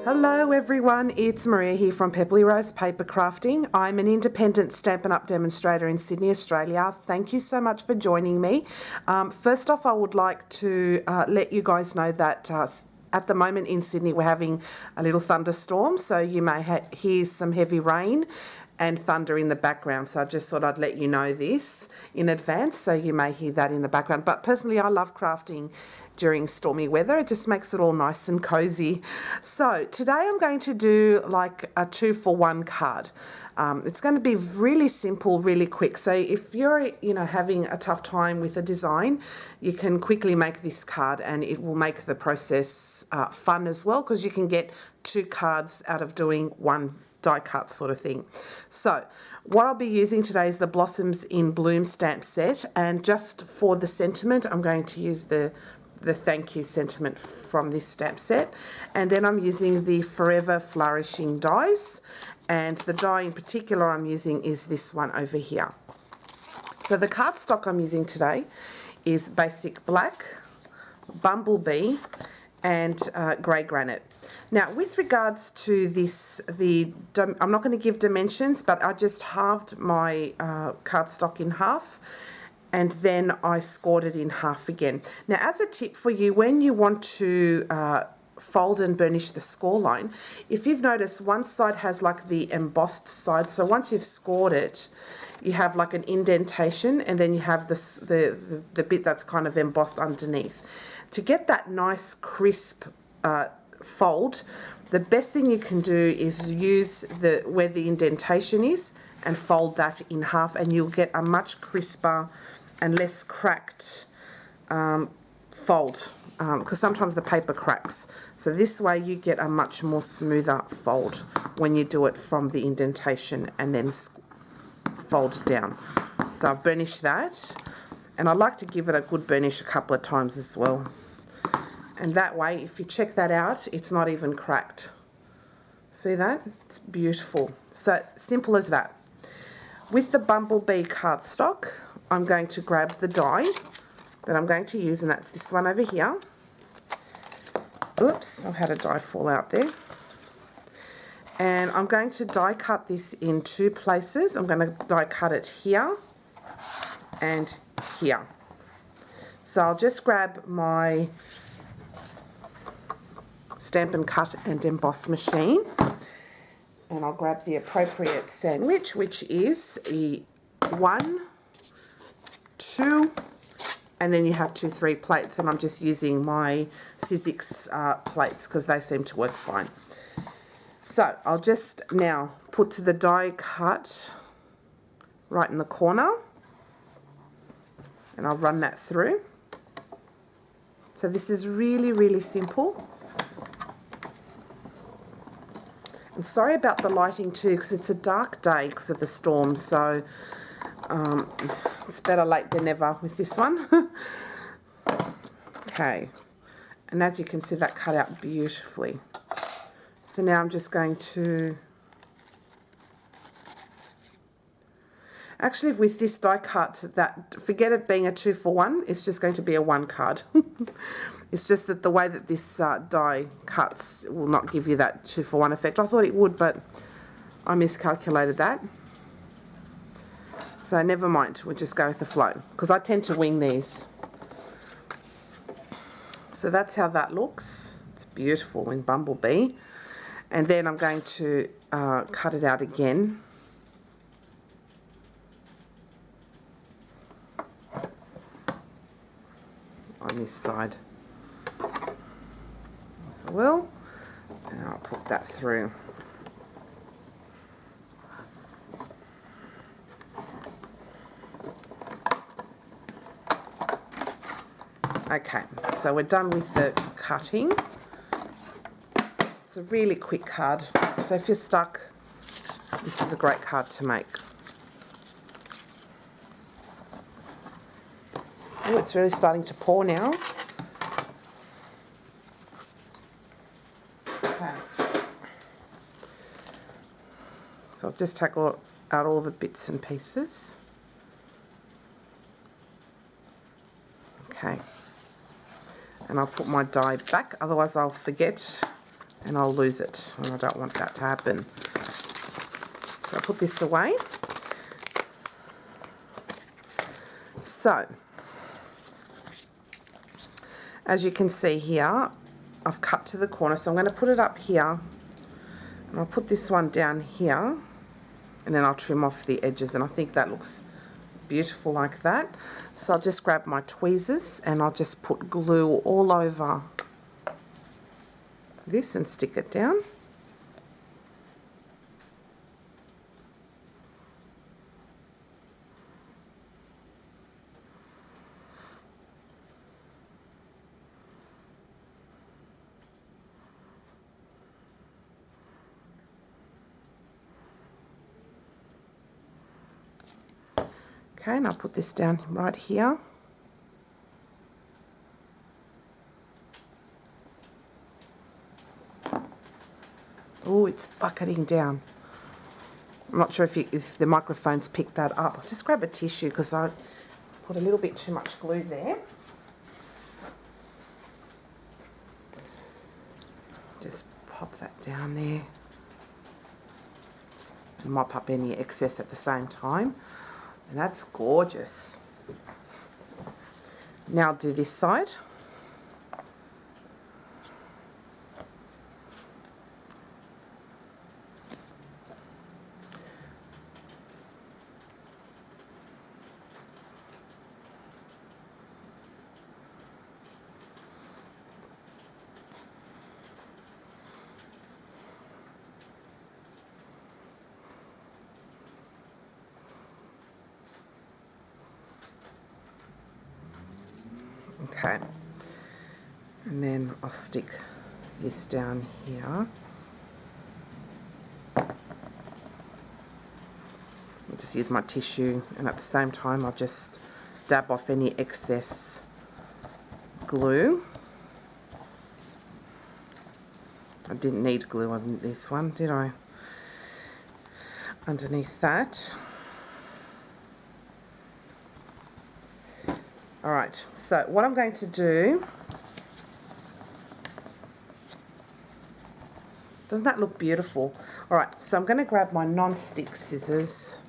Hello everyone, it's Maria here from Pebbley Rose Paper Crafting. I'm an independent Stampin' Up demonstrator in Sydney, Australia. Thank you so much for joining me. First off, I would like to let you guys know that at the moment in Sydney we're having a little thunderstorm, so you may hear some heavy rain and thunder in the background. So I just thought I'd let you know this in advance, so you may hear that in the background. But personally, I love crafting during stormy weather. It just makes it all nice and cozy. So today I'm going to do like a 2-for-1 card. It's going to be really simple, really quick. So if you're, having a tough time with a design, you can quickly make this card and it will make the process fun as well, because you can get 2 cards out of doing one die cut sort of thing. So what I'll be using today is the Blossoms in Bloom stamp set, and just for the sentiment I'm going to use the thank you sentiment from this stamp set, and then I'm using the Forever Flourishing dies, and the die in particular I'm using is this one over here. So the cardstock I'm using today is Basic Black, Bumblebee and Grey Granite. Now with regards to this, I'm not going to give dimensions, but I just halved my cardstock in half, and then I scored it in half again. Now as a tip for you, when you want to fold and burnish the score line, if you've noticed one side has like the embossed side, so once you've scored it you have like an indentation, and then you have this the bit that's kind of embossed underneath. To get that nice crisp fold, the best thing you can do is use where the indentation is and fold that in half, and you'll get a much crisper and less cracked fold, because sometimes the paper cracks. So this way you get a much more smoother fold when you do it from the indentation and then fold down. So I've burnished that, and I like to give it a good burnish a couple of times as well. And that way, if you check that out, it's not even cracked. See that? It's beautiful. So simple as that. With the Bumblebee cardstock, I'm going to grab the die that I'm going to use, and that's this one over here. Oops, I've had a die fall out there. And I'm going to die cut this in 2 places. I'm going to die cut it here and here. So I'll just grab my Stampin' Cut and Emboss machine, and I'll grab the appropriate sandwich, which is a 1, 2, and then you have 2, 3 plates, and I'm just using my Sizzix plates because they seem to work fine. So I'll just now put the die cut right in the corner, and I'll run that through. So this is really, really simple. And sorry about the lighting too, because it's a dark day because of the storm, so it's better late than never with this one. Okay, and as you can see, that cut out beautifully. So now I'm just going to, actually with this die cut, forget it being a 2-for-1, it's just going to be a 1 card. It's just that the way that this die cuts will not give you that 2-for-1 effect. I thought it would, but I miscalculated that. So never mind, we'll just go with the flow, because I tend to wing these. So that's how that looks. It's beautiful in Bumblebee. And then I'm going to cut it out again. On this side as well, and I'll put that through. Okay, so we're done with the cutting. It's a really quick card, so if you're stuck, this is a great card to make. Oh, it's really starting to pour now. Okay. So I'll just take out all the bits and pieces. Okay. And I'll put my die back, otherwise I'll forget and I'll lose it, and I don't want that to happen. So I'll put this away. So, as you can see here, I've cut to the corner, so I'm going to put it up here, and I'll put this one down here, and then I'll trim off the edges, and I think that looks beautiful like that. So I'll just grab my tweezers, and I'll just put glue all over this and stick it down. Okay, and I'll put this down right here. Oh, it's bucketing down. I'm not sure if the microphone's picked that up. I'll just grab a tissue because I put a little bit too much glue there. Just pop that down there. And mop up any excess at the same time. And that's gorgeous. Now I'll do this side. Okay, and then I'll stick this down here. I'll just use my tissue, and at the same time I'll just dab off any excess glue. I didn't need glue on this one, did I? Underneath that. Alright, so what I'm going to do, doesn't that look beautiful? Alright, so I'm going to grab my non-stick scissors,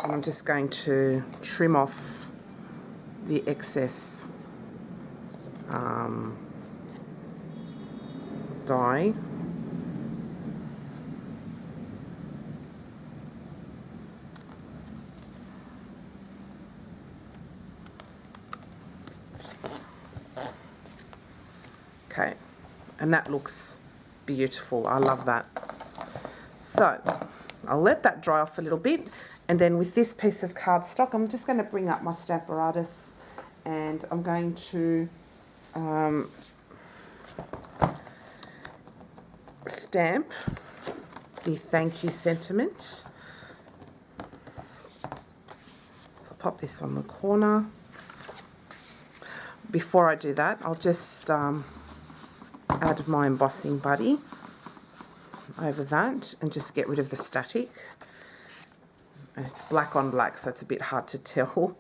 and I'm just going to trim off the excess dye. Okay, and that looks beautiful. I love that. So I'll let that dry off a little bit, and then with this piece of cardstock, I'm just going to bring up my Stamparatus, and I'm going to stamp the thank you sentiment. So I'll pop this on the corner. Before I do that, I'll just add my embossing buddy over that and just get rid of the static. And it's black on black, so it's a bit hard to tell.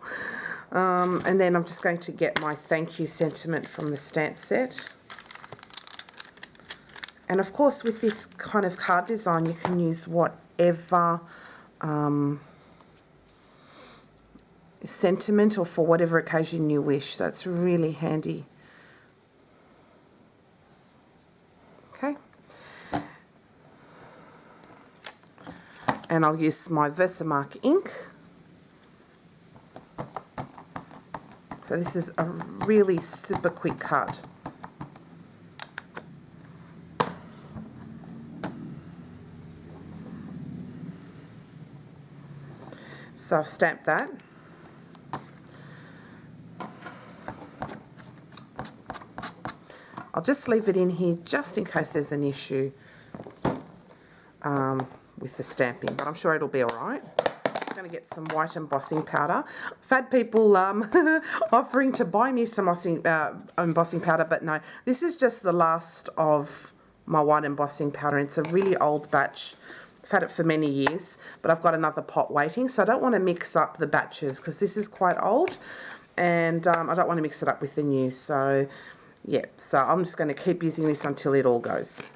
And then I'm just going to get my thank you sentiment from the stamp set. And of course, with this kind of card design, you can use whatever sentiment or for whatever occasion you wish. So it's really handy. Okay. And I'll use my Versamark ink. So this is a really super quick cut. So I've stamped that. I'll just leave it in here just in case there's an issue with the stamping, but I'm sure it'll be all right. I'm going to get some white embossing powder. I've had people offering to buy me some embossing powder, but no, this is just the last of my white embossing powder. It's a really old batch. I've had it for many years, but I've got another pot waiting, so I don't want to mix up the batches because this is quite old, and I don't want to mix it up with the new. So yeah, so I'm just going to keep using this until it all goes.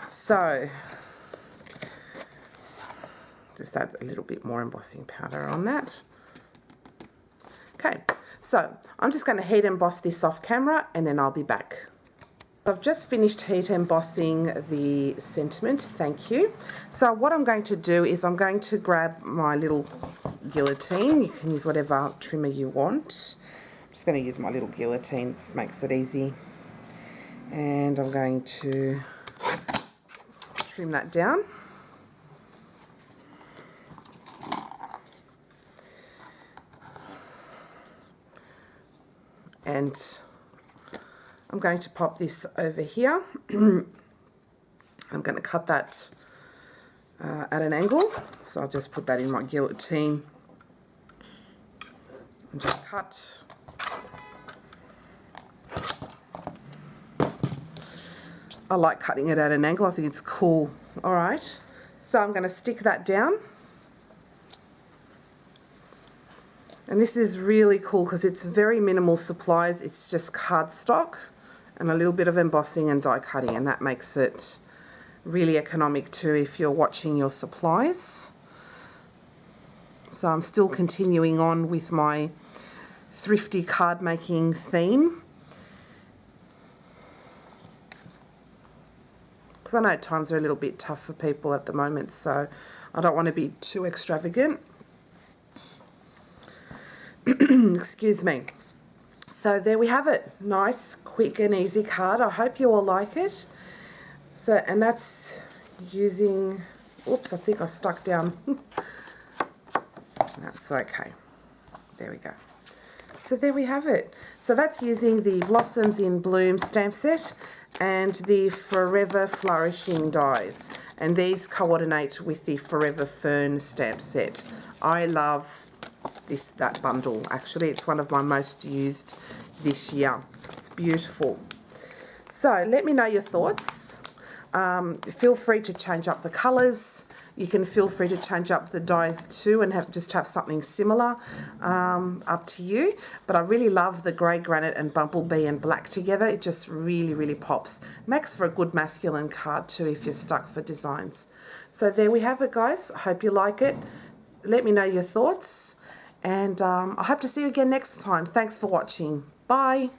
So just add a little bit more embossing powder on that. Okay, so I'm just going to heat emboss this off camera and then I'll be back. I've just finished heat embossing the sentiment, thank you. So what I'm going to do is I'm going to grab my little guillotine. You can use whatever trimmer you want. I'm just going to use my little guillotine, it just makes it easy. And I'm going to trim that down. And I'm going to pop this over here. I'm going to cut that at an angle. So I'll just put that in my guillotine and just cut. I like cutting it at an angle. I think it's cool. All right. So I'm going to stick that down. And this is really cool because it's very minimal supplies. It's just cardstock and a little bit of embossing and die cutting, and that makes it really economic too if you're watching your supplies. So I'm still continuing on with my thrifty card making theme, because I know times are a little bit tough for people at the moment, so I don't want to be too extravagant. Excuse me. So there we have it. Nice, quick and easy card. I hope you all like it. So, and that's using, oops, I think I stuck down. That's okay. There we go. So there we have it. So that's using the Blossoms in Bloom stamp set and the Forever Flourishing dies. And these coordinate with the Forever Fern stamp set. I love that bundle. Actually, it's one of my most used this year. It's beautiful. So let me know your thoughts. Feel free to change up the colours. You can feel free to change up the dies too and just have something similar, up to you. But I really love the grey granite and bumblebee and black together. It just really pops. Makes for a good masculine card too if you're stuck for designs. So there we have it, guys. I hope you like it. Let me know your thoughts. And I hope to see you again next time. Thanks for watching. Bye.